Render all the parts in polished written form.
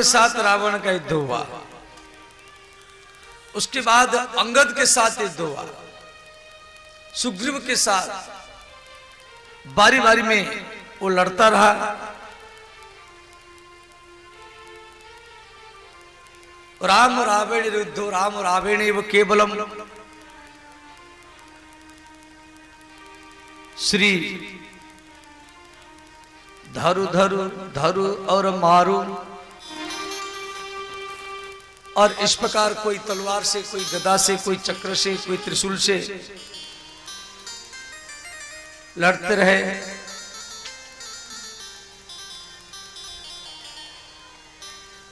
के साथ रावण का युद्ध हुआ। उसके बाद अंगद के साथ युद्ध हुआ, सुग्रीव के साथ बारी बारी में वो लड़ता रहा। राम रावण युद्धो राम रावण वो केवलम श्री धरु धरु धरु और मारू। और इस प्रकार कोई तलवार से, कोई गदा से, कोई चक्र से, कोई त्रिशूल से लड़ते रहे।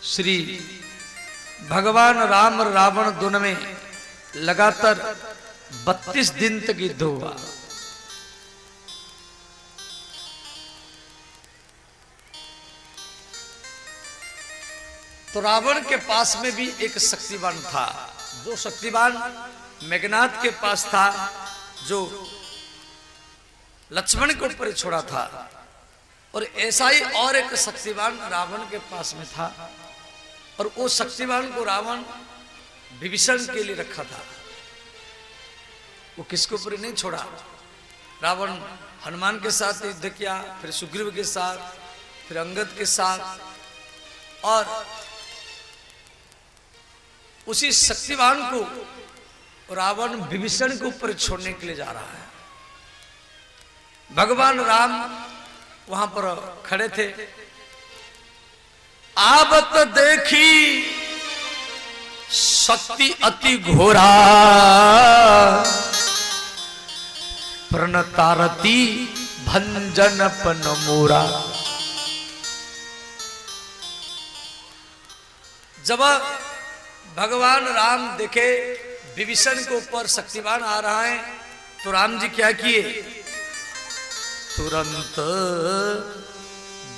श्री भगवान राम और रावण दोनों में लगातार 32 दिन तक युद्ध हुआ। तो रावण के पास में भी एक शक्तिवान था, जो शक्तिवान मेघनाद के पास था, जो लक्ष्मण के ऊपर छोड़ा था। और ऐसा ही और एक शक्तिवान रावण के पास में था, और वो शक्तिवान को रावण विभीषण के लिए रखा था। वो किसके ऊपर नहीं छोड़ा। रावण हनुमान के साथ युद्ध किया, फिर सुग्रीव के साथ, फिर अंगद के साथ, और उसी शक्तिवान को रावण विभीषण के ऊपर छोड़ने के लिए जा रहा है। भगवान राम वहां पर खड़े थे। आवत देखी शक्ति अति घोरा, प्रणतारती भंजन पन मोरा। जब भगवान राम देखे विभीषण के ऊपर शक्तिवान आ रहा है, तो राम जी क्या किए, तुरंत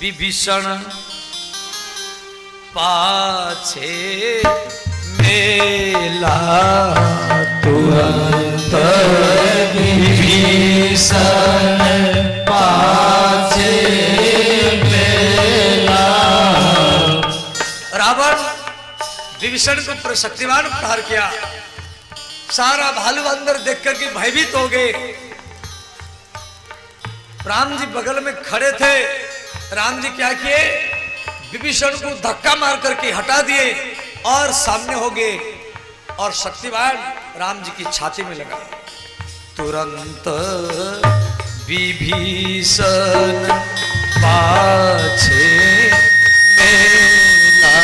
विभीषण पाछे मेला। तुरंत विभीषण पाछे मेला। रावण विभीषण के ऊपर शक्तिवान प्रहार किया। सारा भालू अंदर देख करके भयभीत हो गए। राम जी बगल में खड़े थे। राम जी क्या किए, विभीषण को धक्का मार करके हटा दिए और सामने हो गए, और शक्तिवान राम जी की छाती में लगा। तुरंत विभीषण पाछे मेला।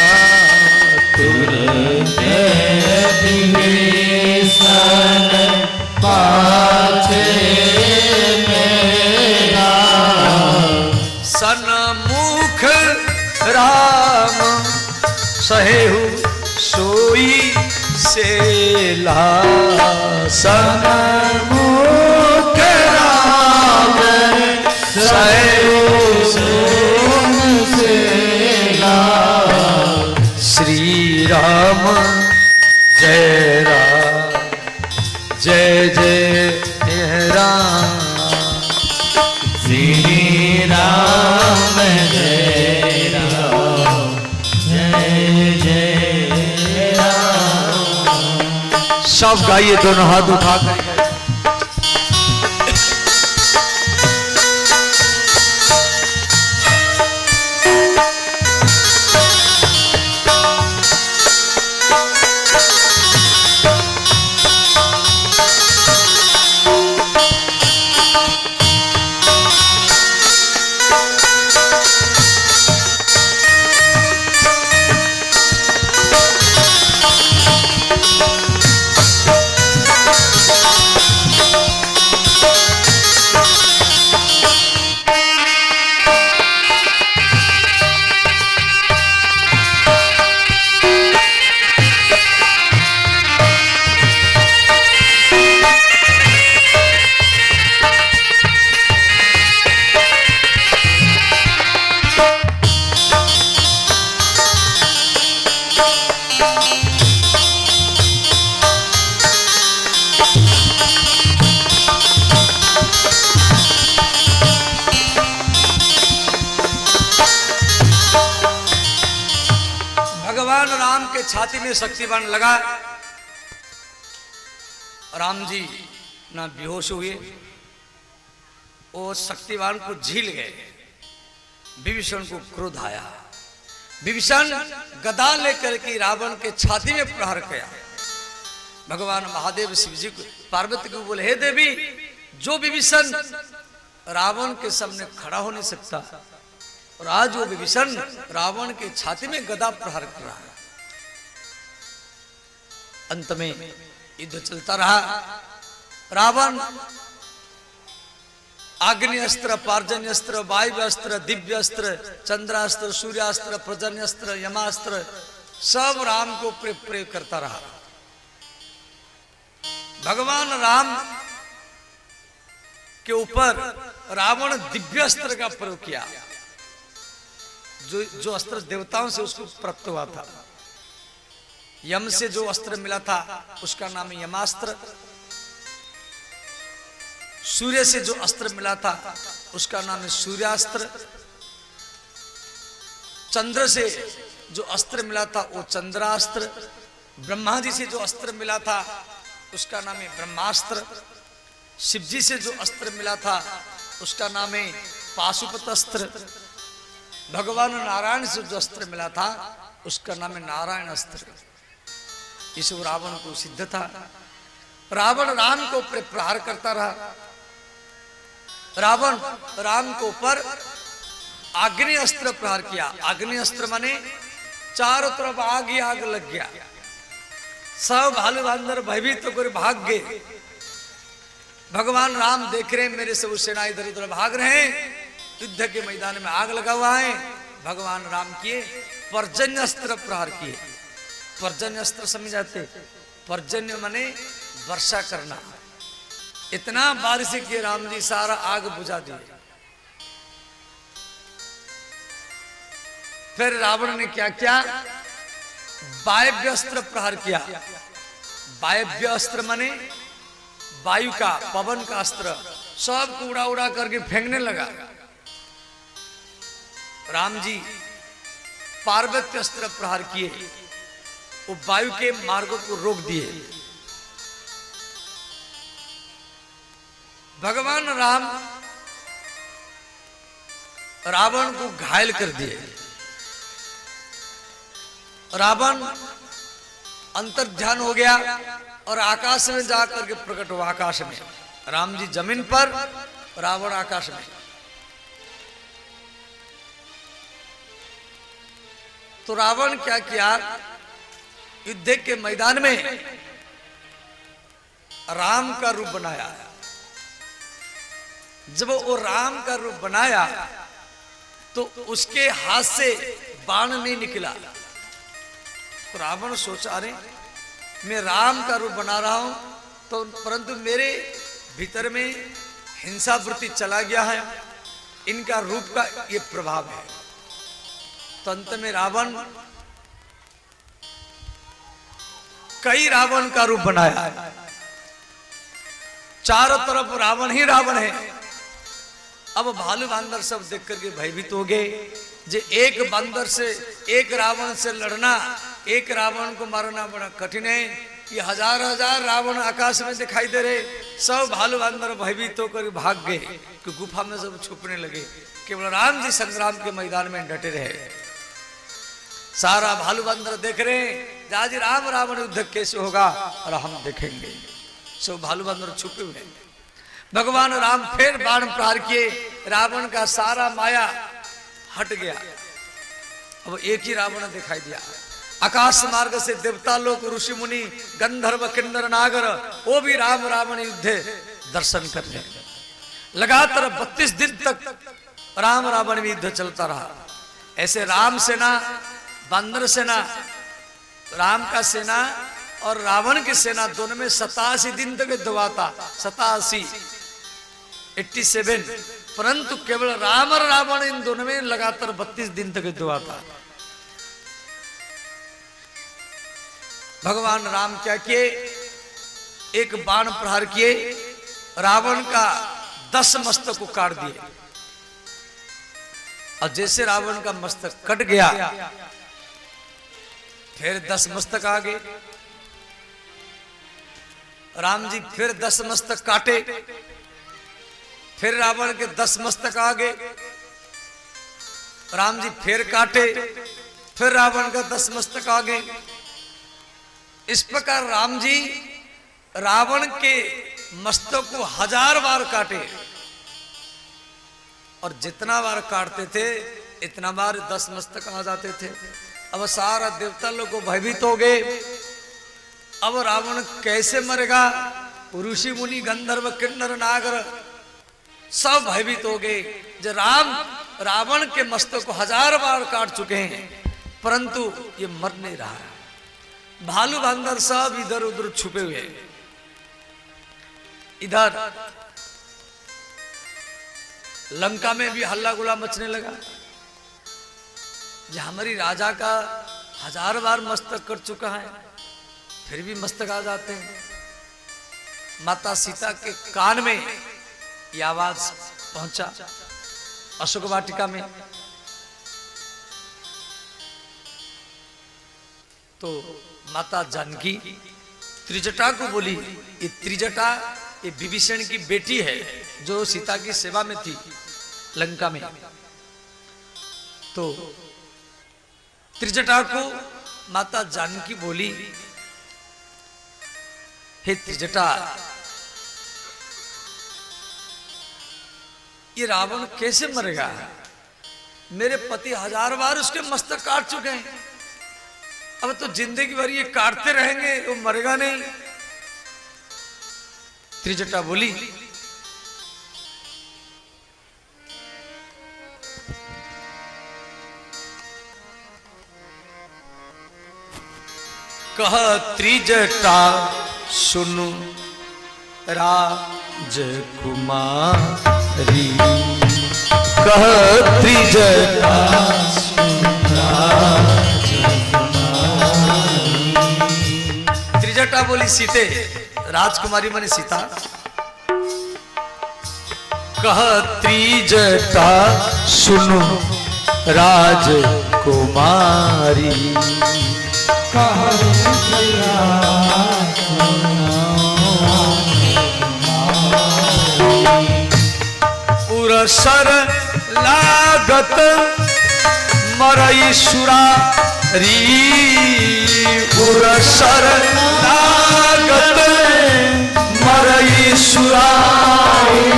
तुरंत विभीषण पाछे मेला। सन्मुख राम सहेहु सोई सेला। सन्मुख राम सहेहु सोई सेला। श्री राम जय राम जय जय राम। श्री राम जय राम जय जय राम। सब गाइए दोनों हाथ उठा कर। भगवान राम के छाती में शक्तिबाण लगा। राम जी ना बेहोश हुए, वो शक्तिबाण को झील गए। विभीषण को क्रोध आया। विभीषण गदा लेकर के रावण के छाती में प्रहार किया। भगवान महादेव शिव जी को पार्वती को बोले, हे देवी, जो विभीषण रावण के सामने खड़ा हो नहीं सकता, और आज वो विभीषण रावण के छाती में गदा प्रहार कर रहा है। अंत में युद्ध चलता रहा। रावण अग्नि अस्त्र, पार्जन्य अस्त्र, वायु अस्त्र, दिव्य अस्त्र, चंद्रास्त्र, सूर्यास्त्र, पर्जन्यस्त्र, यमास्त्र सब राम को प्रयोग करता रहा। भगवान राम के ऊपर रावण दिव्य अस्त्र का प्रयोग किया। जो अस्त्र देवताओं से उसको प्राप्त हुआ था। यम से जो अस्त्र मिला था उसका नाम है यमास्त्र। सूर्य से जो अस्त्र मिला था उसका नाम है सूर्यास्त्र। चंद्र से जो अस्त्र मिला था वो चंद्रास्त्र। ब्रह्मा जी से जो अस्त्र मिला था उसका नाम है ब्रह्मास्त्र। शिव जी से जो अस्त्र मिला था उसका नाम है पाशुपत अस्त्र। भगवान नारायण से जो अस्त्र मिला था उसका नाम है नारायण अस्त्र। इस रावण को सिद्ध था। रावण राम को प्रहार करता रहा। रावण राम को ऊपर आग्नि अस्त्र प्रहार किया। आग्नि अस्त्र माने चारों तरफ आग ही आग लग गया। सब भालू बंदर भयभीत होकर भाग गए। भगवान राम देख रहे मेरे सब सेना इधर उधर भाग रहे हैं। युद्ध के मैदान में आग लगा हुआ है। भगवान राम किए पर्जन्य अस्त्र प्रहार किए। पर्जन्य अस्त्र समझ जाते? पर्जन्य माने वर्षा करना। इतना बारिश किए राम जी, सारा आग बुझा दिए। फिर रावण ने क्या किया? वायव्य अस्त्र प्रहार किया। वायव्य अस्त्र माने वायु का, पवन का अस्त्र, सब को उड़ा उड़ा करके फेंकने लगा। राम जी पार्वत्य अस्त्र प्रहार किए, वो वायु के मार्गों को रोक दिए। भगवान राम रावण को घायल कर दिए। रावण अंतर्ध्यान हो गया और आकाश में जाकर के प्रकट हुआ। आकाश में राम जी जमीन पर, रावण आकाश में। तो रावण क्या किया? युद्ध के मैदान में राम का रूप बनाया। जब वो राम का रूप बनाया तो उसके हाथ से बाण नहीं निकला। तो रावण सोचा, अरे मैं राम का रूप बना रहा हूं तो, परंतु मेरे भीतर में हिंसा वृत्ति चला गया है। इनका रूप का ये प्रभाव है। तो अंत में रावण कई रावण का रूप बनाया। चारों तरफ रावण ही रावण है। अब भालू बंदर सब देख करके भयभीत हो गए। जे एक बंदर से, एक रावण से लड़ना, एक रावण को मारना बड़ा कठिन है। ये हजार हजार रावण आकाश में दिखाई दे रहे। सब भालू बंदर भयभीत होकर भाग गए कि गुफा में सब छुपने लगे। केवल राम जी संग्राम के मैदान में डटे रहे। सारा भालू बंदर देख रहे हैं आज राम रावण युद्ध कैसे होगा, और हम देखेंगे। सब भालू बंदर छुपे हुए। भगवान राम फिर बाण प्रहार किए। रावण का सारा माया हट गया। अब एक ही रावण दिखाई दिया। आकाश मार्ग से देवता लोग, ऋषि मुनि, गंधर्व, किन्नर, नागर, वो भी राम रावण युद्ध दर्शन कर रहे। लगातार 32 दिन तक राम रावण युद्ध चलता रहा। ऐसे राम सेना, बंदर सेना, राम का सेना और रावण की सेना दोनों में 87 दिन तक युद्ध हुआ था। 87 परंतु केवल राम और रावण इन दोनों में लगातार 32 दिन तक युद्ध हुआ था। भगवान राम क्या किए? एक बाण प्रहार किए, रावण का 10 मस्तक को काट दिए। और जैसे रावण का मस्तक कट गया फिर 10 मस्तक आगे, राम जी फिर 10 मस्तक काटे, फिर रावण के 10 मस्तक आगे, राम जी फिर काटे, फिर रावण का 10 मस्तक आगे। इस प्रकार राम जी रावण के मस्तक को 1000 बार काटे, और जितना बार काटते थे इतना बार 10 मस्तक आ जाते थे। अब सारा देवता लोग को भयभीत हो गए। अब रावण कैसे मरेगा? ऋषि मुनि गंधर्व किन्नर नागर सब भयभीत हो गए। जो रावण के मस्तक को 1000 बार काट चुके हैं, परंतु ये मर नहीं रहा है। भालू बंदर सब इधर उधर छुपे हुए। इधर लंका में भी हल्ला गुला मचने लगा। जो हमारी राजा का 1000 बार मस्तक कर चुका है, फिर भी मस्तक आ जाते हैं। माता सीता के कान में ये आवाज पहुंचा अशोक वाटिका में। तो माता जानकी त्रिजटा को बोली, ये त्रिजटा ये विभीषण की बेटी है जो सीता की सेवा में थी लंका में। तो त्रिजटा को माता जानकी बोली, हे त्रिजटा, ये रावण कैसे मरेगा? मेरे पति 1000 बार उसके मस्तक काट चुके हैं, अब तो जिंदगी भर ये काटते रहेंगे, वो मरेगा नहीं। त्रिजटा बोली, कह त्रिजटा सुनु राजकुमारी, कह त्रिजटा सुनु राजकुमारी। त्रिजटा बोली सीते, राजकुमारी माने सीता। कह त्रिजटा सुनु राजकुमारी, पुरसर लागत मरई सुरारी, पुरसर लागत मरई सुरारी,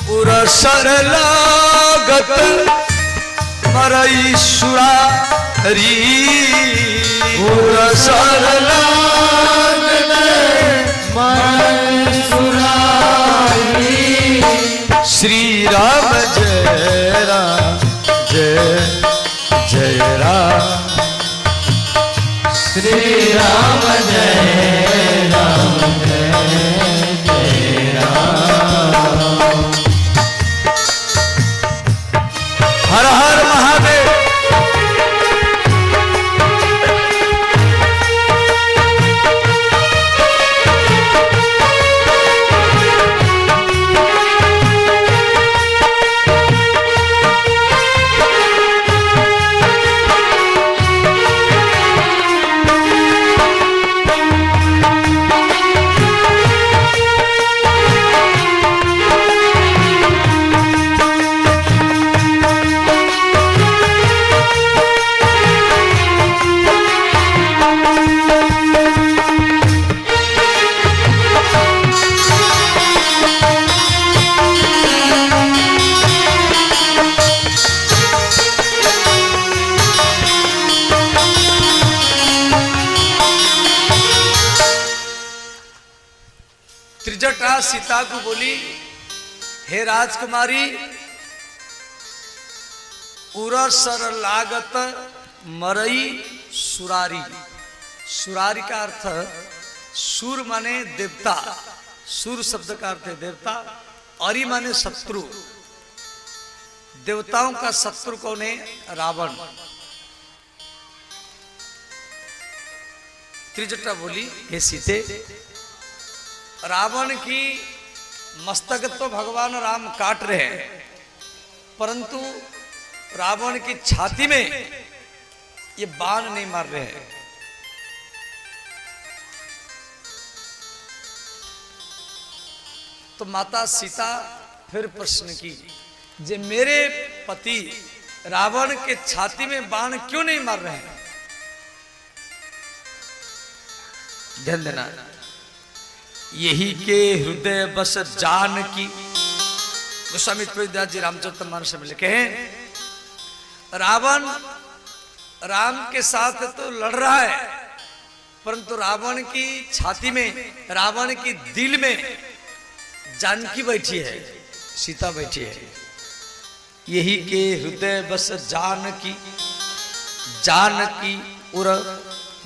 पुरसर लागत मरई सुरारी, पुरसर लागत मरई सुरारी। श्री राम जय राम जय जय राम, श्री राम जय राम जय जय राम। हर हर महादेव। त्रिजटा सीता को बोली, हे राजकुमारी, उरसर लागत मरई सुरारी। सुरारी का अर्थ सूर माने देवता, सूर शब्द का अर्थ है देवता, अरि माने शत्रु। देवताओं का शत्रु कौन है? रावण। त्रिजटा बोली, हे सीते, रावण की मस्तक तो भगवान राम काट रहे हैं, परंतु रावण की छाती में ये बाण नहीं मार रहे हैं। तो माता सीता फिर प्रश्न की, जे मेरे पति रावण के छाती में बाण क्यों नहीं मार रहे हैं? ध्यान देना, यही के हृदय बस जान की। गोस्वामी तुलसीदास जी रामचरितमानस में लिखे हैं, रावण राम के साथ तो लड़ रहा है, परंतु रावण की छाती में, रावण की दिल में जानकी बैठी है, सीता बैठी है। यही के हृदय बस जानकी, जानकी उर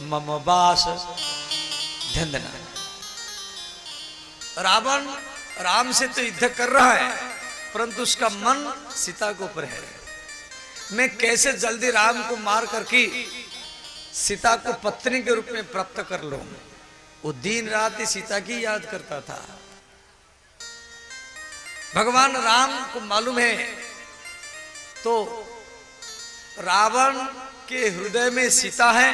मम वास। ध्यान देना, रावण राम से तो युद्ध कर रहा है, परंतु उसका मन सीता के ऊपर है। मैं कैसे जल्दी राम को मार करके सीता को पत्नी के रूप में प्राप्त कर लूं। वो दिन रात सीता की याद करता था। भगवान राम को मालूम है, तो रावण के हृदय में सीता है,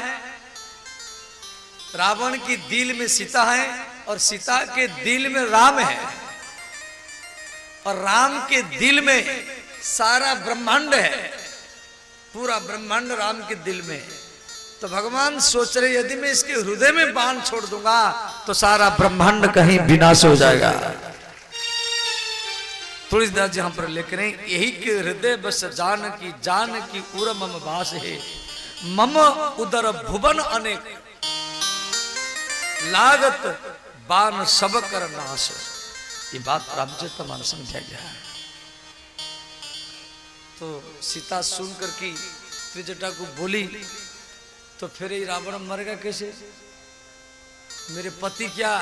रावण की दिल में सीता है, और सीता के दिल में राम है, और राम के दिल में सारा ब्रह्मांड है, पूरा ब्रह्मांड राम के दिल में। तो भगवान सोच रहे, यदि मैं इसके हृदय में बाण छोड़ दूंगा तो सारा ब्रह्मांड कहीं विनाश हो जाएगा। तुलसीदास जी यहां पर लिख रहे हैं, यही के हृदय बस जान की उर मम वास है, मम उदर भुवन अनेक, लागत बाण सब कर नाश। ये बात रामचरितमानस में गया है। तो सीता सुनकर की त्रिजटा को बोली, तो फिर ये रावण मरेगा कैसे? मेरे पति क्या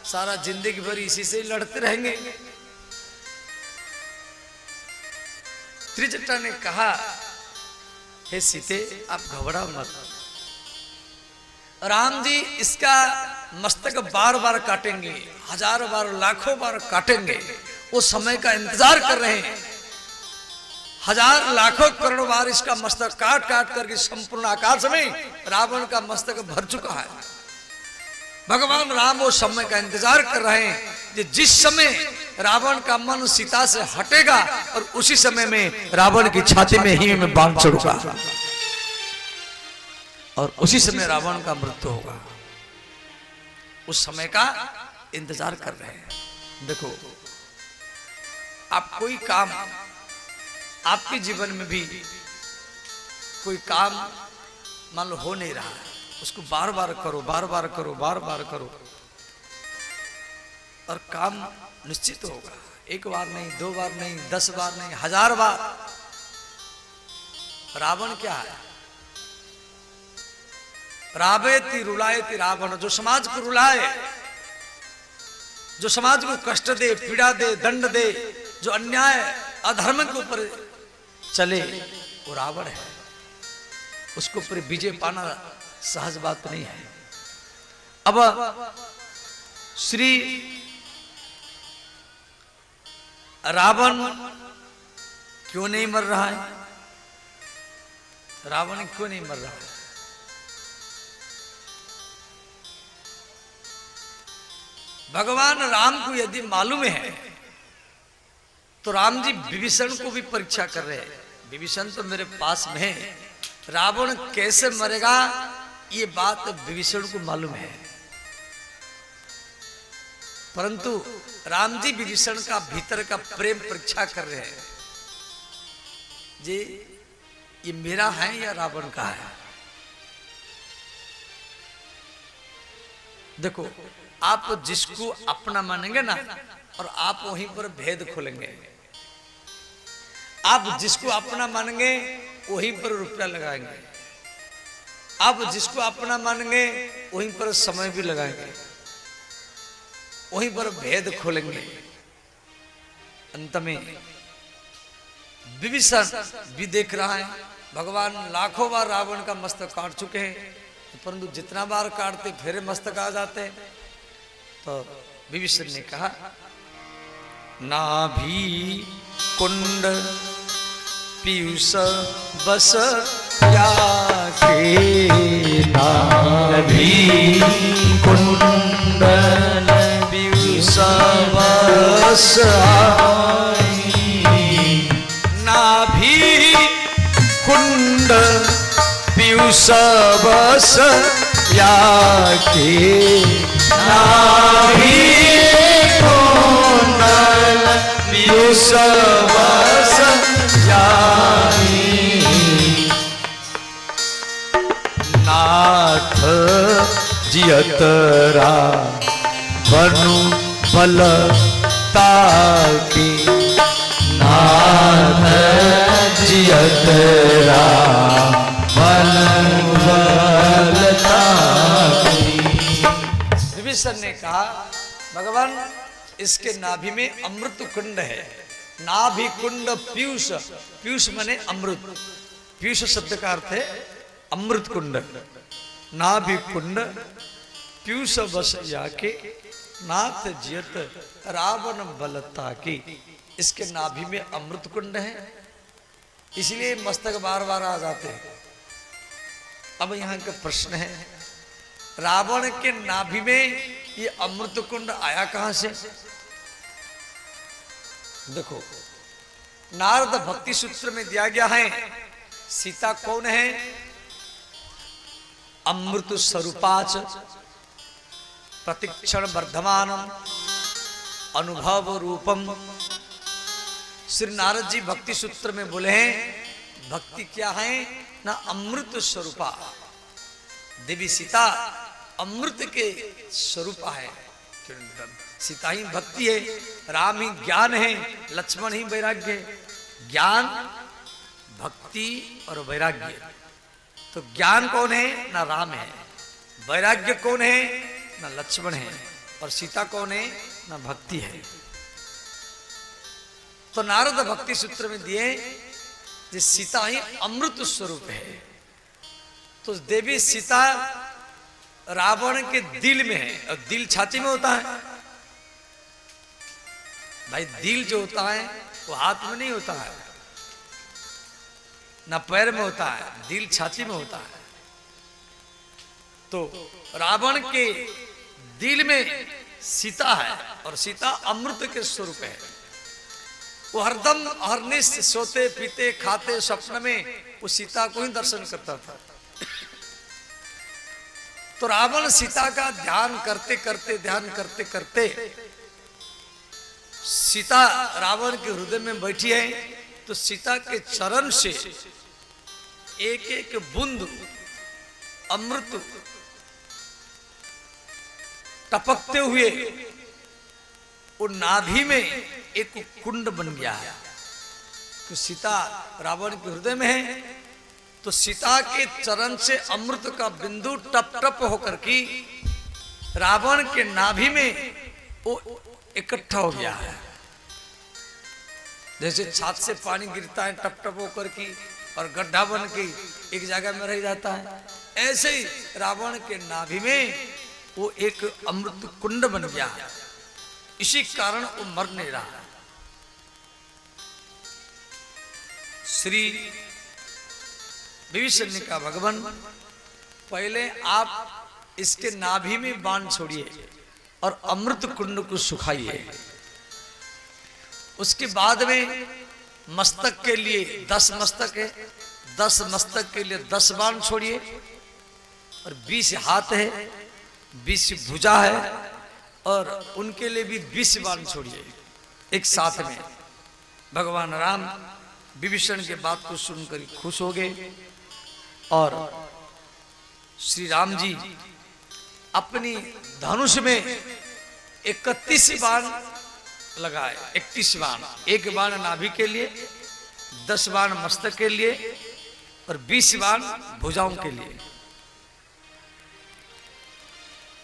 सारा जिंदगी भर इसी से लड़ते रहेंगे? त्रिजटा ने कहा, हे सीते आप घबराओ मत, राम जी इसका मस्तक बार बार काटेंगे, हजारों बार लाखों बार काटेंगे। वो समय का इंतजार कर रहे हैं। हजार लाखों करोड़ों बार इसका मस्तक काट काट करके संपूर्ण आकाश में रावण का मस्तक भर चुका है। भगवान राम वो समय का इंतजार कर रहे हैं कि जिस समय रावण का मन सीता से हटेगा और उसी समय में रावण की छाती में ही में बाण चढ़ूगा और उसी समय रावण का मृत्यु होगा। उस समय का इंतजार कर रहे हैं। देखो, आप कोई काम, आपके जीवन में भी कोई काम मान लो हो नहीं रहा है, उसको बार बार करो, बार बार करो, बार बार करो, और काम निश्चित होगा। एक बार नहीं, दो बार नहीं, 10 बार नहीं, 1000 बार। रावण क्या है? रावेति रुलायति रावण, जो समाज को रुलाए, जो समाज को कष्ट दे, पीड़ा दे, दंड दे, जो अन्याय अधर्म के ऊपर चले, वो रावण है। उसके ऊपर विजय पाना सहज बात नहीं है। अब श्री रावण क्यों नहीं मर रहा है? रावण क्यों नहीं मर रहा है? भगवान राम को यदि मालूम है तो राम जी विभीषण को भी परीक्षा कर रहे हैं। विभीषण तो मेरे पास में है, रावण कैसे मरेगा ये बात विभीषण को मालूम है, परंतु राम जी विभीषण का भीतर का प्रेम परीक्षा कर रहे हैं जी, ये मेरा है या रावण का है। देखो, आप जिसको अपना मानेंगे ना, और आप वहीं पर भेद खोलेंगे। आप जिसको अपना मानेंगे वहीं पर रुपया लगाएंगे, आप जिसको अपना मानेंगे वहीं पर समय भी लगाएंगे, वहीं पर भेद खोलेंगे। अंत में विभीषण भी देख रहा है, भगवान लाखों बार रावण का मस्तक काट चुके हैं, परंतु जितना बार काटते फिर मस्तक आ जाते हैं। तो विभीषण ने कहा, नाभि कुंड पीयूष बस क्या के के नाभि कुंडल विषवस नाभि कुंड पीयूषवस या के नाभि कुंडल पीयूषवस या नाथ जियतरा बनु बल ताकी नाथ जियतरा बल ताकी। विभीषण ने कहा भगवान इसके नाभि में अमृत कुंड है। नाभि कुंड पीयूष, पीयूष माने अमृत, पीयूष शब्द का अर्थ है अमृत कुंड। नाभि कुंड पीयूष बस याके नाथ जियत रावण बलता की। इसके नाभि में अमृत कुंड है, इसलिए मस्तक बार बार आ जाते हैं। अब यहाँ का प्रश्न है, रावण के नाभि में ये अमृत कुंड आया कहां से? देखो नारद भक्ति सूत्र में दिया गया है, सीता कौन है? अमृत स्वरूपाच प्रतिक्षण वर्धमानम अनुभव रूपम। श्री नारद जी भक्ति सूत्र में बोले हैं भक्ति क्या है ना, अमृत स्वरूपा। देवी सीता अमृत के स्वरूप है। सीता ही भक्ति है, राम ही ज्ञान है, लक्ष्मण ही वैराग्य। ज्ञान भक्ति और वैराग्य। तो ज्ञान कौन है ना, राम है। वैराग्य कौन है ना, लक्ष्मण है। और सीता कौन है ना, भक्ति है। तो नारद भक्ति सूत्र में दिए कि सीता ही अमृत स्वरूप है। तो देवी सीता रावण के दिल में है, और दिल छाती में होता है भाई। दिल जो होता है वो हाथ में नहीं होता है ना पैर में होता है, दिल छाती में होता है। तो रावण के दिल में सीता है, और सीता अमृत के स्वरूप है। वो हरदम हरनिश सोते पीते खाते स्वप्न में वो सीता को ही दर्शन करता था। तो रावण सीता का ध्यान करते करते सीता रावण के हृदय में बैठी है। तो सीता के चरण से एक एक बूंद अमृत टपकते हुए वो नाभि में एक कुंड बन गया है। तो सीता रावण के हृदय में है, तो सीता के चरण से अमृत का बिंदु टप टप होकर की रावण के नाभि में वो इकट्ठा हो गया है। जैसे छात से पानी गिरता है टप टप होकर की और गड्ढा बन के एक जगह में रह जाता है, ऐसे ही रावण के नाभि में वो एक अमृत कुंड बन गया है। इसी कारण वो मर नहीं रहा। श्री विभीषण ने कहा भगवान पहले आप इसके नाभि में बाण छोड़िए और अमृत कुंड को सुखाइए। उसके बाद में मस्तक के लिए 10 मस्तक है, 10 मस्तक के लिए 10 बाण छोड़िए, और 20 हाथ है, 20 भुजा है, और उनके लिए भी 20 बाण छोड़िए एक साथ में। भगवान राम विभीषण के बात को सुनकर खुश हो गए, और श्री राम जी अपनी धनुष में 31 बाण लगाए। 31 बाण, एक बाण नाभि के लिए, 10 बाण मस्तक के लिए, और 20 बाण भुजाओं के लिए।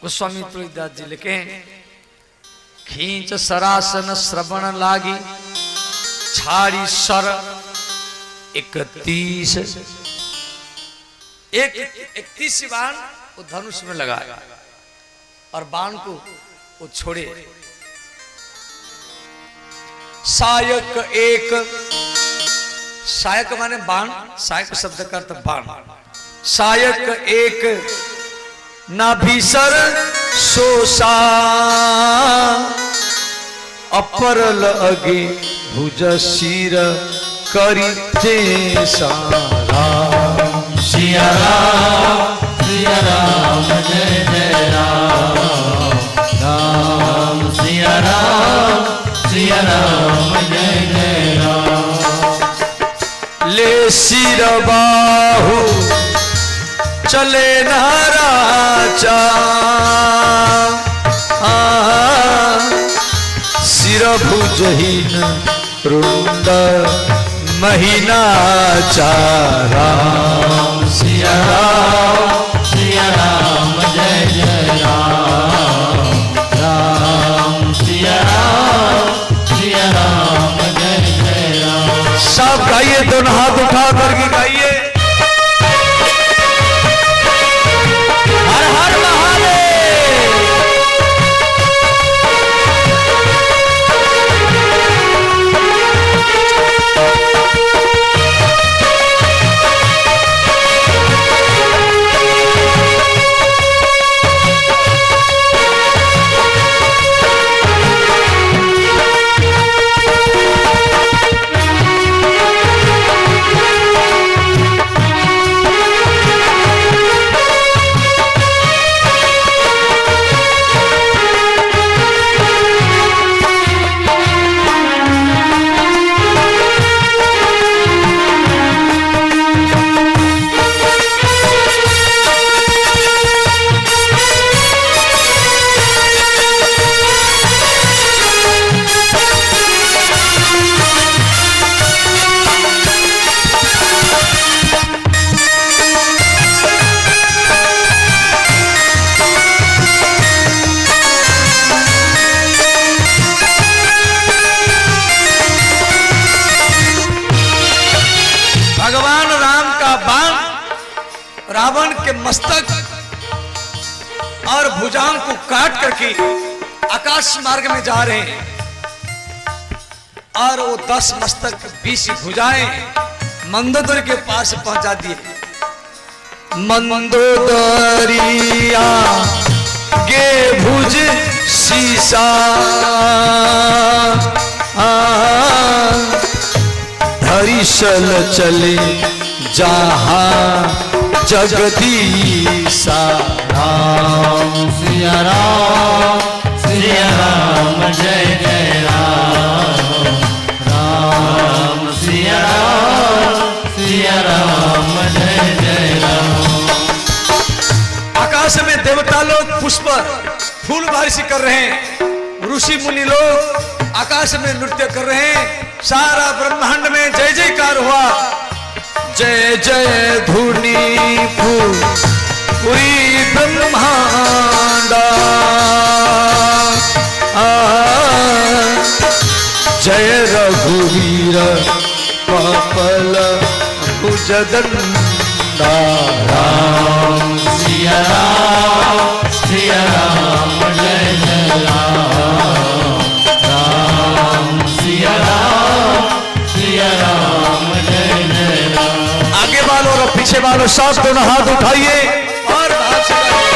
गोस्वामी तुलसीदास जी लिखे हैं, खींच सरासन श्रवण लागी छाड़ी सर 31 बाण वो धनुष में लगाया और बाण को वो छोड़े। सायक एक, सायक माने बाण, सायक शब्द का अर्थ बाण। सायक एक ना भीसर सोसा अपरल अगे भुज सिर करी ते सारा। सिया राम जय जय राम, राम सिया राम जय जय राम। ले सिर बाहु चले नाराचा, सिर भुजहीन रुंड महीना चारा। सिया राम जय जय राम, राम सिया राम जय जय राम। सब गाइए, दोनों हाथ उठा करके गाइए, हर हर महादेव। भगवान राम का बाण रावण के मस्तक और भुजाओं को काट करके आकाश मार्ग में जा रहे हैं, और वो 10 मस्तक 20 भुजाएं मंदोदरी के पास पहुंचा दिए। मंदोदरिया गे भुज सीसा, हरिशल चले जहाँ जगदीशा। राम सिया राम जय जय राम, राम सिया राम जय जय राम। आकाश में देवता लोग पुष्प फूल बारिश कर रहे हैं, ऋषि मुनि लोग आकाश में नृत्य कर रहे हैं, सारा ब्रह्मांड में जय जयकार हुआ। जय जय धुनी पूरी ब्रह्मांडा, जय रघुवीर कपल भुजदंडा। राम सिया राम जय जय राम, राम सिया राम जय जय राम। आगे वालों और पीछे वालों सब दोनों हाथ उठाइए और भाव से गाइए।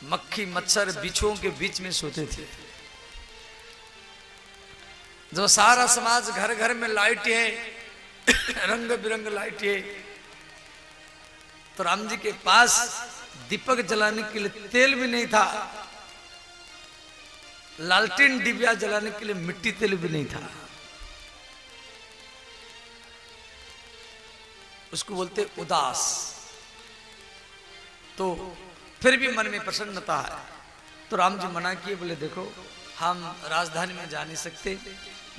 मक्खी मच्छर बिच्छुओं के बीच में सोते थे। जो सारा समाज घर घर में लाइटें रंग बिरंग लाइटें, तो राम जी के पास दीपक जलाने के लिए तेल भी नहीं था, लालटेन डिबिया जलाने के लिए मिट्टी तेल भी नहीं था। उसको बोलते उदास। तो फिर भी मन में प्रसन्नता है। तो राम जी मना किए, बोले देखो हम राजधानी में जा नहीं सकते,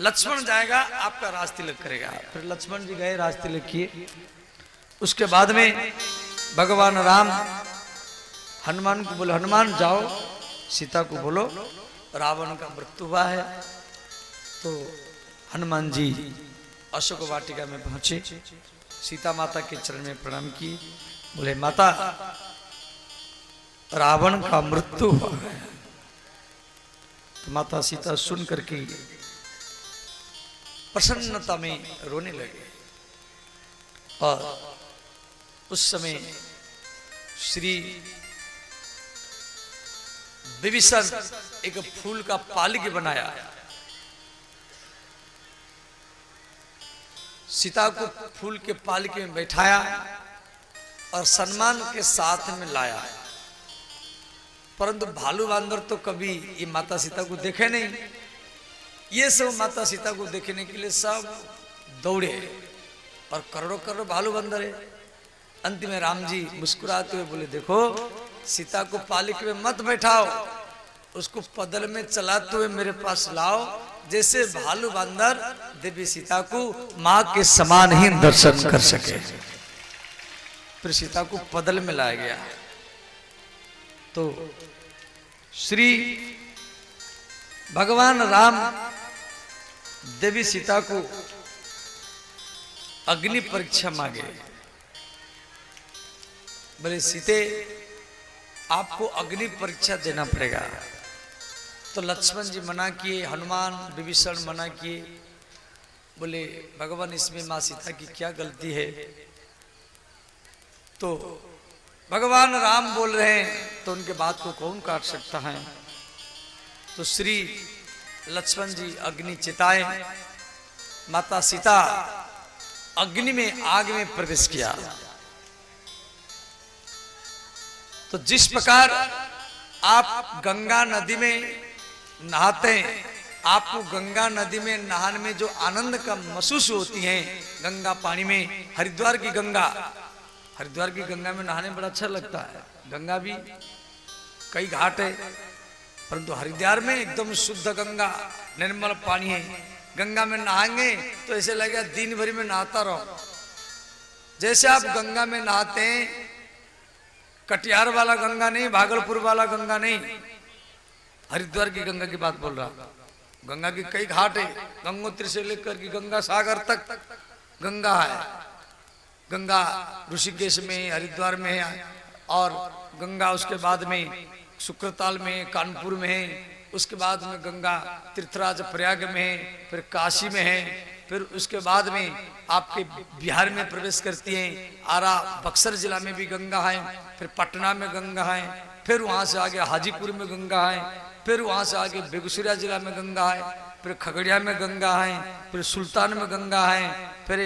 लक्ष्मण जाएगा आपका राज तिलक करेगा। फिर लक्ष्मण जी गए, राज तिलक किए। उसके बाद में भगवान राम हनुमान को बोले, हनुमान जाओ सीता को बोलो रावण का मृत्यु हुआ है। तो हनुमान जी अशोक वाटिका में पहुंचे, सीता माता के चरण में प्रणाम किए, बोले माता रावण का मृत्यु हुआ है। तो माता सीता सुन करके प्रसन्नता में रोने लगे। और उस समय श्री विभीषण एक फूल का पालिक बनाया, सीता को फूल के पालिक में बैठाया और सम्मान के साथ में लाया। परंतु भालू बांदर तो कभी ये माता सीता को देखे नहीं। ये सब माता सीता को देखने के लिए सब दौड़े और करोड़ों करोड़ों भालू बंदर है। अंत में राम जी मुस्कुराते हुए बोले देखो सीता को पालिक में मत बैठाओ, उसको पदल में चलाते हुए मेरे पास लाओ, जैसे भालू बंदर देवी सीता को मां के समान ही दर्शन कर सके। फिर सीता को पदल में लाया गया। तो श्री भगवान राम देवी सीता को अग्नि परीक्षा मांगे, बोले सीते आपको अग्नि परीक्षा देना पड़ेगा। तो लक्ष्मण जी मना किए, हनुमान विभीषण मना किए, बोले भगवान इसमें मां सीता की क्या गलती है। तो भगवान राम बोल रहे हैं तो उनके बात को कौन काट सकता है। तो श्री लक्ष्मण जी अग्नि चिताए, माता सीता अग्नि में आग में प्रवेश किया। तो जिस प्रकार आप गंगा नदी में नहाते हैं, आपको गंगा नदी में नहाने में जो आनंद का महसूस होती है, गंगा पानी में, हरिद्वार की गंगा में नहाने में बड़ा अच्छा लगता है। गंगा भी कई घाट है, परंतु हरिद्वार में एकदम शुद्ध गंगा निर्मल पानी है। गंगा में नहाएंगे तो ऐसे लगेगा दिन भर में नहाता रहो। जैसे आप गंगा में नहाते हैं, कटिहार वाला गंगा नहीं, भागलपुर वाला गंगा नहीं, हरिद्वार की गंगा की बात बोल रहा। गंगा की कई घाट है, गंगोत्री से लेकर के गंगा सागर तक गंगा है। गंगा ऋषिकेश में, हरिद्वार में है, और गंगा उसके बाद में शुक्रताल में, कानपुर में है, उसके बाद में गंगा तीर्थराज प्रयाग में है, फिर काशी में है, फिर उसके बाद में आपके बिहार में प्रवेश करती हैं, आरा बक्सर जिला में भी गंगा है, फिर पटना में गंगा है, फिर वहाँ से आगे हाजीपुर में गंगा है, फिर वहाँ से आगे बेगूसराय जिला में गंगा है, फिर खगड़िया में गंगा है, फिर सुल्तान में गंगा है, फिर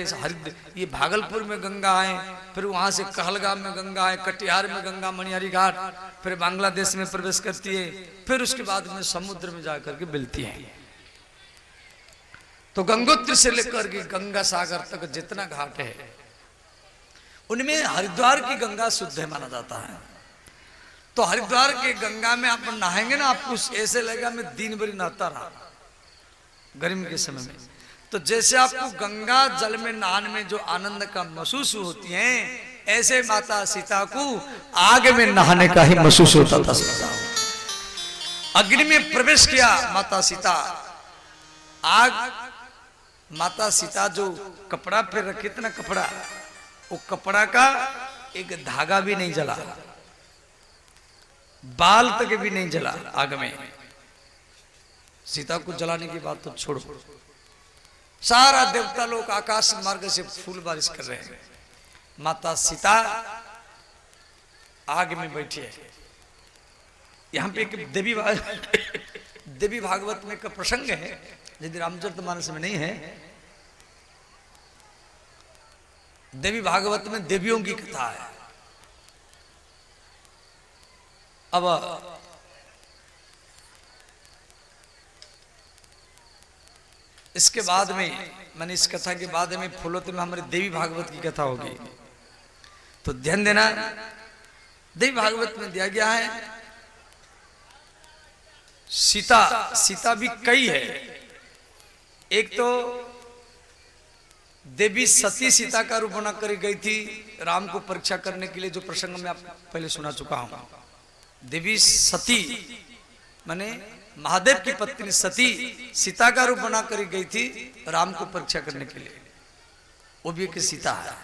ये भागलपुर में गंगा है, फिर वहाँ से कहलगाम में गंगा है, कटिहार में गंगा मणिहारी घाट, फिर बांग्लादेश में प्रवेश करती है, फिर उसके बाद में समुद्र में जाकर के मिलती है। तो गंगोत्री से लेकर के गंगा सागर तक जितना घाट है, उनमें हरिद्वार की गंगा शुद्ध है माना जाता है। तो हरिद्वार के गंगा में आप नहाएंगे ना, आपको ऐसे लगेगा मैं दिन भर नहाता रहा गर्मी के समय में। तो जैसे आपको गंगा जल में नहाने में जो आनंद का महसूस होती है, ऐसे माता सीता को आग में नहाने का ही महसूस होता था। अग्नि में प्रवेश किया माता सीता, आग माता सीता जो कपड़ा पे रखी थी ना, कपड़ा, वो कपड़ा का एक धागा भी नहीं जला, बाल तक भी नहीं जला आग में। सीता को जलाने की बात तो छोड़ो, सारा देवता लोग आकाश मार्ग से फूल बारिश कर रहे हैं, माता सीता आग में बैठी है। यहाँ पे एक देवी भागवत में का प्रसंग है, यदि रामचरितमानस में नहीं है। देवी भागवत में देवियों की कथा है। अब इसके बाद में, मैंने इस कथा के बाद में फूलों में हमारी देवी भागवत की कथा होगी, तो ध्यान देना। देवी भागवत में दिया गया है सीता भी कई है। एक तो देवी सती सीता का रूप बना कर गई थी राम को परीक्षा करने के लिए, जो प्रसंग में आप पहले सुना चुका हूं। देवी सती माने महादेव की पत्नी सती सीता का रूप बना कर गई थी राम को परीक्षा करने के लिए, वो भी एक सीता है।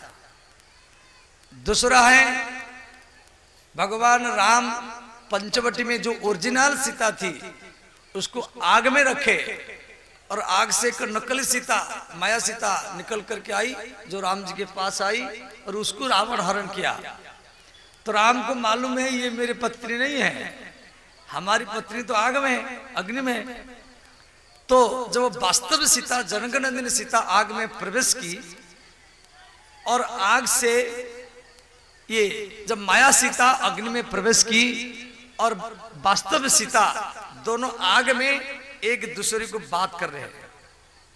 दूसरा है भगवान राम पंचवटी में जो ओरिजिनल सीता थी उसको आग में रखे, और आग से एक नकली सीता माया सीता निकल करके आई, जो राम जी के पास आई और उसको रावण हरण किया। तो राम को मालूम है ये मेरी पत्नी नहीं है, हमारी पत्नी तो आग में, अग्नि में। तो जब वास्तव सीता जनकनंदिनी सीता आग में प्रवेश की, और आग से ये जब माया सीता अग्नि में प्रवेश की और वास्तव सीता दोनों आग में एक दूसरे को बात कर रहे हैं,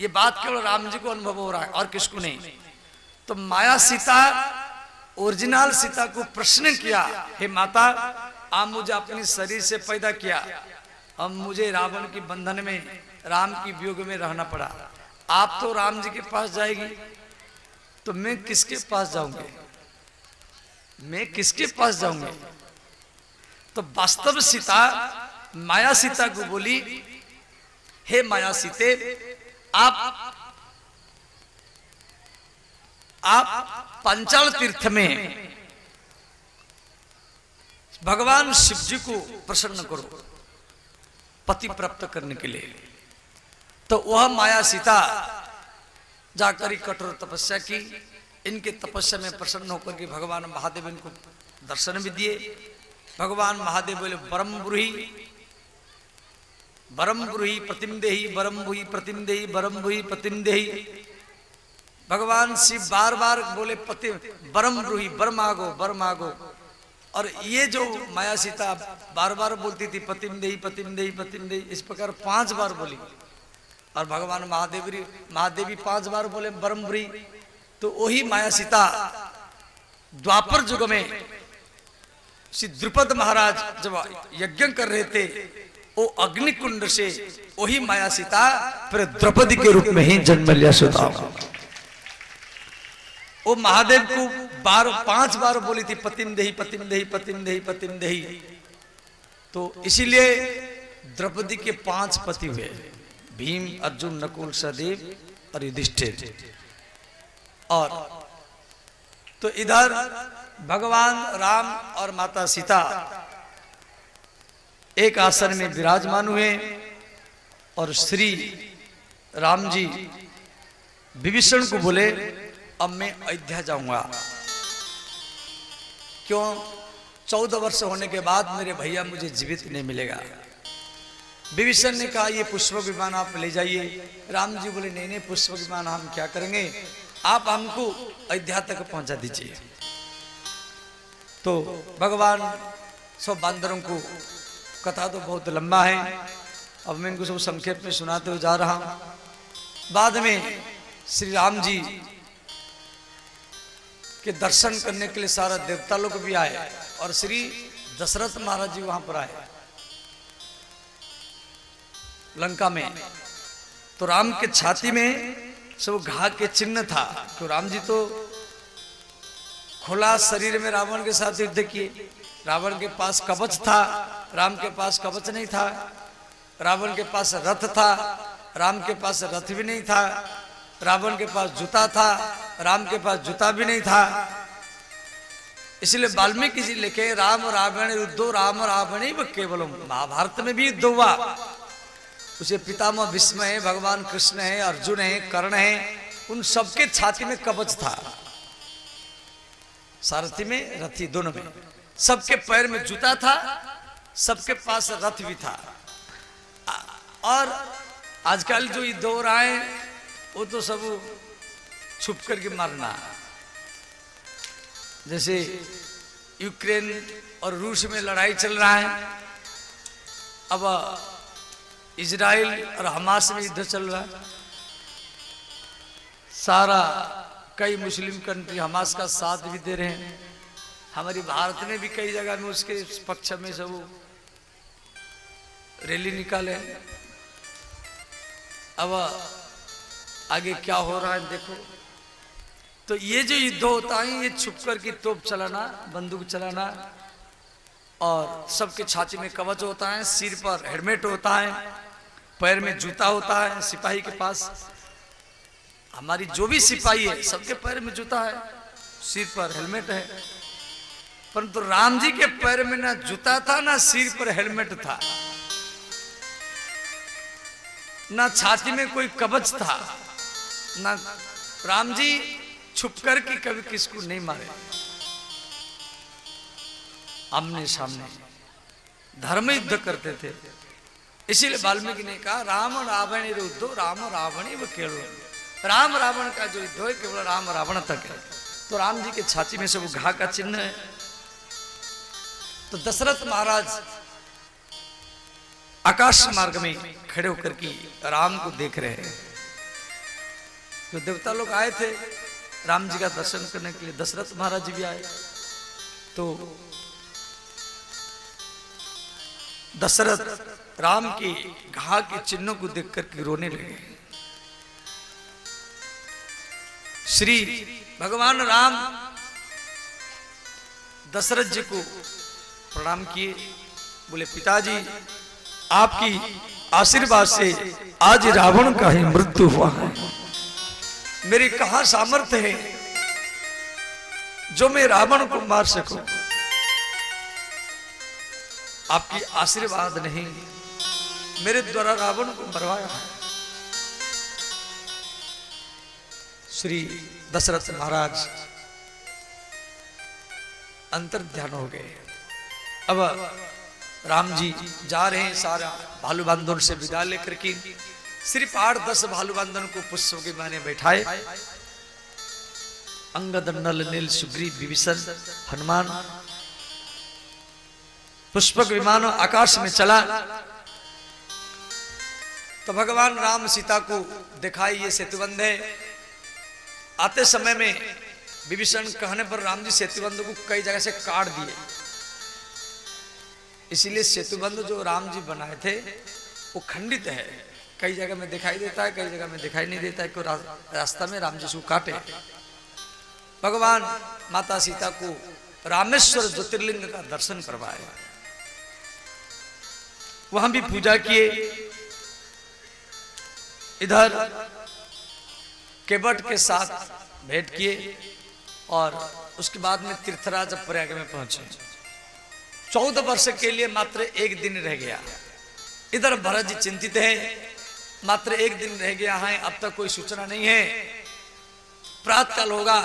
ये बात केवल राम जी को अनुभव हो रहा है और किसको नहीं। तो माया सीता ओरिजिनल सीता को प्रश्न किया, हे माता, आप मुझे अपनी शरीर से पैदा किया, अब मुझे रावण के बंधन में, राम की वियोग में रहना पड़ा। आप तो राम जी के पास जाएगी, तो मैं किसके पास जाऊंगी, मैं किसके पास जाऊंगी। तो वास्तव सीता माया सीता को बोली, हे माया सीते, आप पांचाल तीर्थ में भगवान शिव जी को प्रसन्न करो पति प्राप्त करने के लिए। तो वह माया सीता जाकर कठोर तपस्या की। इनके तपस्या में प्रसन्न होकर के भगवान महादेव इनको दर्शन भी दिए। भगवान महादेव बोले, बरम ब्रूहि प्रतिम देहि, बरम भूहि प्रतिम देहि, बरम भूहि प्रतिम देहि। भगवान शिव बार बार बोले पति बरम ब्रूहि, बर मागो। और ये जो माया सीता बार बार बोलती थी पतिम देहि, पतिम देहि, पतिम देहि, इस प्रकार 5 बार बोली। और भगवान महादेवी 5 बार बोले बरम ब्रूहि। तो वही माया सीता द्वापर युग में श्री द्रुपद महाराज जब यज्ञ कर रहे थे, वो अग्निकुंड से वही माया सीता फिर द्रौपदी के रूप में ही जन्म लिया। सुधा वो महादेव को 5 बार बोली थी पतिम देहि, पतिम देहि, पतिम देहि, पतिम देहि। तो इसीलिए द्रौपदी के 5 पति हुए, भीम, अर्जुन, नकुल, सहदेव और युधिष्ठिर। और तो इधर भगवान राम और माता सीता एक आसन में विराजमान हुए, और श्री राम जी विभीषण को बोले, अब मैं अयोध्या जाऊंगा। क्यों? 14 वर्ष होने के बाद मेरे भैया मुझे जीवित नहीं मिलेगा। विभीषण ने कहा, ये पुष्पक विमान आप ले जाइए। राम जी बोले, नहीं, पुष्पक विमान हम क्या करेंगे, आप हमको अयोध्या तक पहुंचा दीजिए। तो भगवान सब बांदरों को, कथा तो बहुत लंबा है, अब मैं इनको सब संक्षेप में सुनाते हुए जा रहा हूं। बाद में श्री राम जी के दर्शन करने के लिए सारा देवता लोग भी आए, और श्री दशरथ महाराज जी वहां पर आए लंका में। तो राम के छाती में सब घाव के चिन्ह था। तो राम जी तो खुला शरीर में रावण के साथ युद्ध किए। रावण के पास कवच था, राम के पास कवच नहीं था। रावण के पास रथ था, राम के पास रथ भी नहीं था। रावण के पास जूता था, राम के पास जूता भी नहीं था। इसलिए वाल्मीकि जी लिखे, राम रावण युद्धो राम रावण केवलम। महाभारत में भी युद्ध हुआ, उसे पितामह भीष्म है, भगवान कृष्ण है, अर्जुन है, कर्ण है, उन सबके छाती में कवच था, सारथी में, रथी दोनों में। सबके पैर में जूता था, सबके पास रथ भी था। और आजकल जो युद्ध हो रहा है वो तो सब छुप करके मारना, जैसे यूक्रेन और रूस में लड़ाई चल रहा है, अब इजराइल और हमास में युद्ध चल रहा है। सारा कई मुस्लिम कंट्री हमास का साथ भी दे रहे हैं। हमारी भारत में भी कई जगह में उसके पक्ष में सब रैली निकाले। अब आगे क्या हो रहा है देखो। तो ये जो युद्ध होता है ये छुप कर की तोप चलाना, बंदूक चलाना, और सबके छाती में कवच होता है, सिर पर हेलमेट होता है, पैर में जूता होता है। सिपाही के पास, हमारी जो भी सिपाही है सबके पैर में जूता है, सिर पर हेलमेट है। परंतु राम जी के पैर में ना जूता था, ना सिर पर हेलमेट था, ना छाती में कोई कवच था, ना राम जी छुप कर के कभी किसको नहीं मारे। आमने सामने धर्म युद्ध करते थे। इसीलिए वाल्मीकि ने कहा राम रावण युद्धो राम रावण व केवल। राम रावण का जो युद्ध है केवल राम रावण तक है। तो राम जी के छाती में से वो घा का चिन्ह है। तो दशरथ महाराज आकाश मार्ग में खड़े होकर के राम को देख रहे हैं। तो देवता लोग आए थे राम जी का दर्शन करने के लिए, दशरथ महाराज भी आए। तो दशरथ राम के घा के चिन्हों को देख करके रोने लगे। श्री भगवान राम दशरथ जी को प्रणाम किए, बोले पिताजी आपकी आशीर्वाद से आज रावण का ही मृत्यु हुआ है। मेरी कहां सामर्थ्य है जो मैं रावण को मार सकूं। आपकी आशीर्वाद नहीं, मेरे द्वारा रावण को मरवाया है। श्री दशरथ महाराज अंतर ध्यान हो गए। अब राम जी जा रहे हैं, सारा भालू बांधन से विदा लेकर के सिर्फ 8-10 भालू बांधन को पुष्पों के माने बैठाए। अंगद, नल, नील, सुग्रीव, विभीषण, हनुमान पुष्पक विमान आकाश में चला। तो भगवान राम सीता को दिखाई ये सेतुबंध है। आते समय में विभीषण कहने पर राम जी सेतुबंध को कई जगह से काट दिए। इसीलिए सेतुबंध जो राम जी बनाए थे वो खंडित है। कई जगह में दिखाई देता है, कई जगह में दिखाई नहीं देता है। क्यों रास्ता में राम जी को काटे। भगवान माता सीता को रामेश्वर ज्योतिर्लिंग का दर्शन करवाए, वहां भी पूजा किए। इधर केवट के साथ भेंट किए और उसके बाद में तीर्थराज प्रयाग में पहुंचे। 14 वर्ष के लिए मात्र 1 दिन रह गया। इधर भरत जी चिंतित है, मात्र 1 दिन रह गया है, अब तक कोई सूचना नहीं है। प्रातःकाल होगा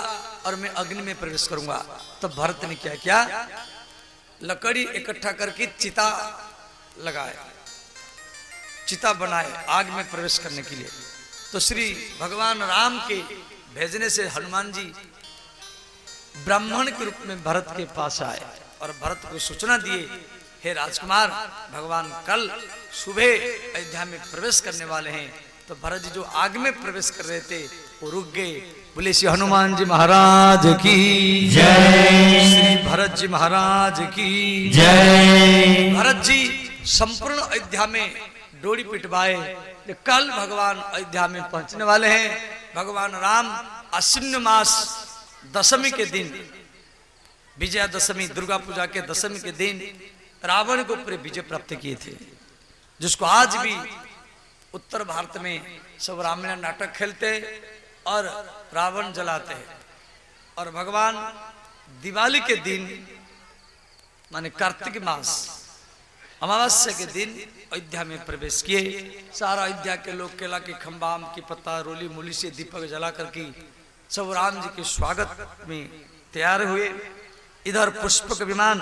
और मैं अग्नि में प्रवेश करूंगा। तो भरत ने क्या किया, लकड़ी इकट्ठा करके चिता लगाए, चिता बनाए आग में प्रवेश करने के लिए। तो श्री भगवान राम के भेजने से हनुमान जी ब्राह्मण के रूप में भरत के पास आए और भरत को सूचना दिए, हे राजकुमार भगवान कल सुबह अयोध्या में प्रवेश करने वाले हैं। तो भरत जी जो आग में प्रवेश कर रहे थे वो रुक गए। बोले श्री हनुमान जी महाराज की जय, श्री भरत जी महाराज की जय। भरत जी संपूर्ण अयोध्या में डोरी पिटवाए। कल भगवान अयोध्या में पहुंचने वाले हैं। भगवान राम आश्विन मास दशमी के दिन, विजयादशमी दुर्गा पूजा के दशमी के दिन रावण को पूरे विजय प्राप्त किए थे, जिसको आज भी उत्तर भारत में सब रामलीला नाटक खेलते और रावण जलाते हैं। और भगवान दिवाली के दिन माने कार्तिक मास अमावस्या के दिन अयोध्या में प्रवेश किए। सारा अयोध्या के लोग केला के खंभा, आम की पत्ता, रोली मूली से दीपक जला करके सब राम जी के स्वागत में तैयार हुए। इधर पुष्पक विमान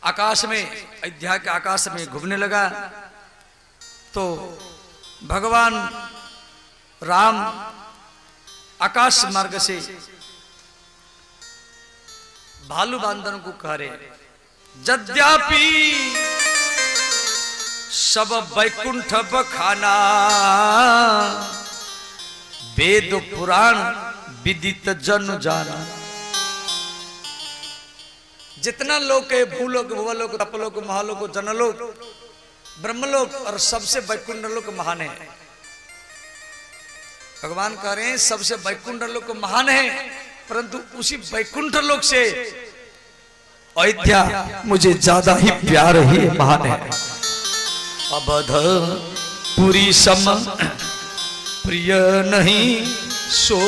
आकाश में, अयोध्या के आकाश में घूमने लगा तो भगवान राम आकाश मार्ग से भालू बांधन को कह रहे, यद्यपि सब वैकुंठ बखाना, वेद पुराण विदित जन जाना। जितना लोग है, भूलोक, भुवलोक, तपलोक, महालोक, जनलोक, ब्रह्मलोक और सबसे वैकुंठ लोक महान है। भगवान कह रहे हैं सबसे वैकुंठ लोक महान है, परंतु उसी वैकुंठ लोक से अयोध्या मुझे ज्यादा ही प्यार ही महान है। अवध पुरी सम प्रिय नहीं सो,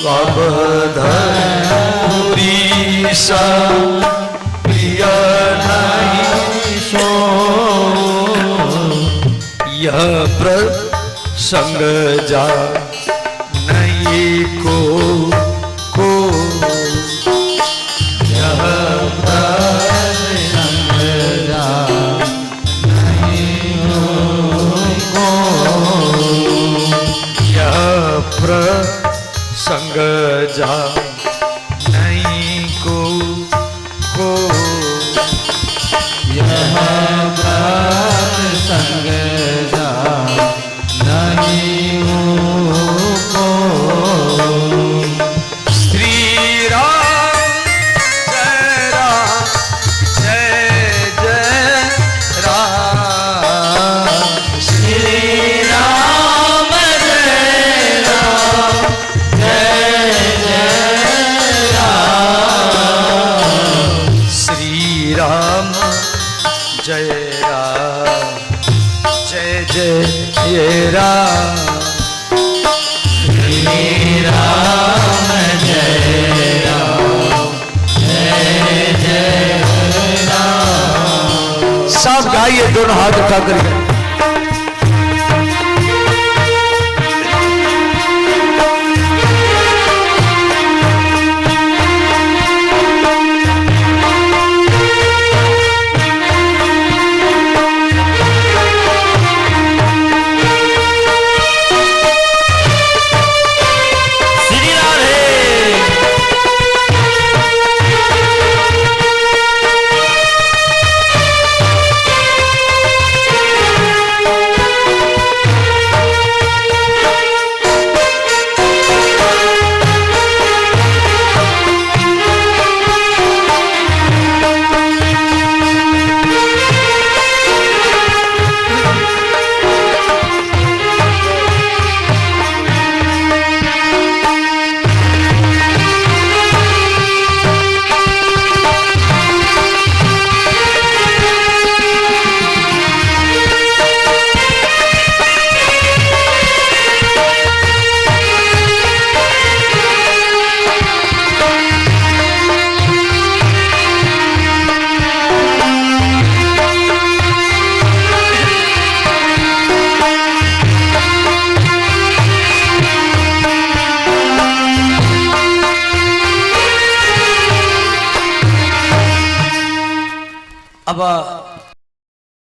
अवध पुरी सम प्रिय नहीं सो, यह प्रसंग जा नहीं को यह प्रसंग जा नहीं को, यह प्रसंग जा नहीं को यह प्रसंग जा नहीं को। श्री राम जय राम जय जय राम, श्री राम जय राम जय जय राम, श्री राम जय राम जय जय राम, श्री राम जय राम जय जय राम। सब गाइए, दोनों हाथ उठा कर। अब